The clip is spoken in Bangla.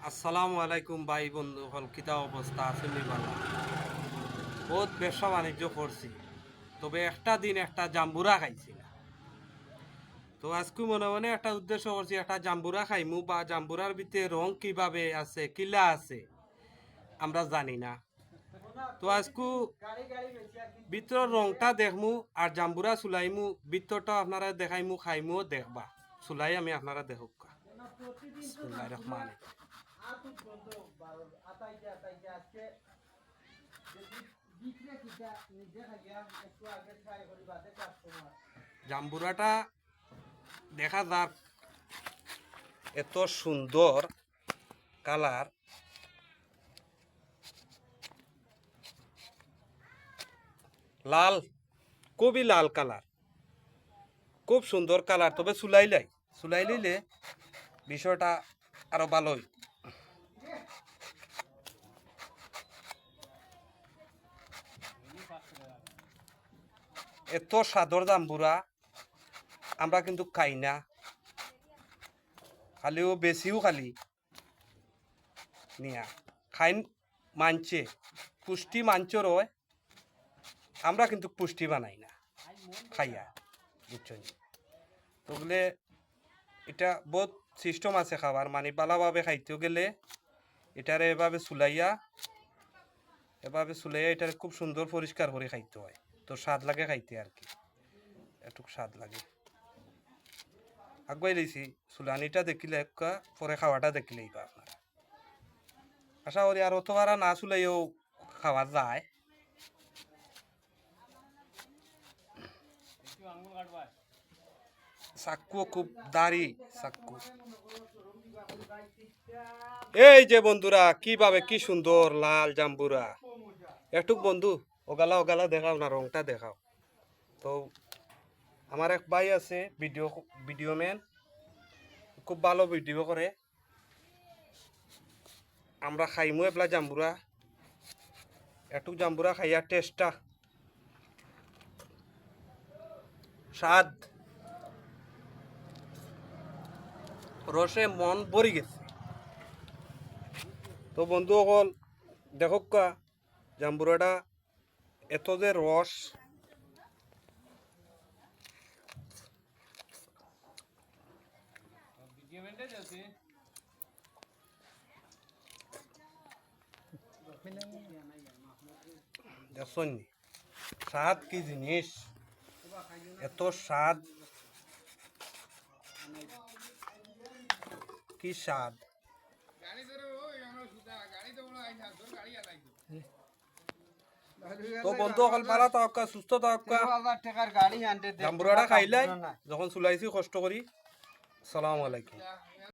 আসসালামু আলাইকুম ভাই বন্ধু হল কিতা অবস্থা আছে বালা বহুত ব্যবসা বাণিজ্য করছি, তবে একটা দিন একটা জাম্বুরা খাইছি না। তো আজকে মনে মনে একটা উদ্দেশ্য করছি, একটা জাম্বুরা খাইমু বা জাম্বুরার ভিতরে রং কিভাবে আছে কিলা আছে আমরা জানি না। তো আজকে ভিতর রংটা দেখমু আর জাম্বুরা চুলাইমু, ভিতরটা আপনারা দেখাইমু, খাইমুও দেখবা। চুলাই আমি আপনারা দেখুক। বিসমিল্লাহির রহমানির জাম্বুরাটা দেখা যাক, এত সুন্দর কালার, লাল, খুবই লাল কালার, খুব সুন্দর কালার। তবে চুলাই লইলে বিষয়টা আরো ভালোই। এত সাদর জাম্বুরা আমরা কিন্তু খাই না, খালিও বেশিও খালি নিয়া খাই মানছে, পুষ্টি মানছে রয়, আমরা কিন্তু পুষ্টি বানাই না খাইয়া, বুঝছেন? ওগুলো এটা বহুত সিস্টেম আছে খাবার, মানে ভালোভাবে খাইতেও গেলে এটারে এভাবে চুলাইয়া এটারে খুব সুন্দর পরিষ্কার করে খাইতে হয়। তো স্বাদ লাগে খাইতে, আর কি একটু স্বাদ লাগে। আগুয়াই দিয়েছি চুলানিটা দেখিলে, পরে খাওয়াটা দেখিলেই বা আপনারা আশা করি আর অত ভাড়া না চুলাইও খাওয়া যায়। চাক্কু খুব দাড়ি চাক্কু। এই যে বন্ধুরা, কিভাবে কি সুন্দর লাল জাম্বুরা, একটু বন্ধু ওগালা ওগালা দেখাও না, রংটা দেখাও। তো আমার এক ভাই আছে ভিডিও ম্যান, খুব ভালো ভিডিও করে। আমরা খাইমু এবলা জাম্বুরা, একটু জাম্বুরা খাইয়া টেস্টটা স্বাদ রসে মন ভরি গেছে। তো বন্ধু সকল দেখক, জাম্বুরাটা এত যে রস, দেখছেন স্বাদ কি জিনিস, এত স্বাদ, কি স্বাদ। তো বন্ধু সকল ভালো থাকা, সুস্থ থাকা। জাম্বুরাটা খাইলাই যখন চুলাইছি কষ্ট করি। আসসালামু আলাইকুম।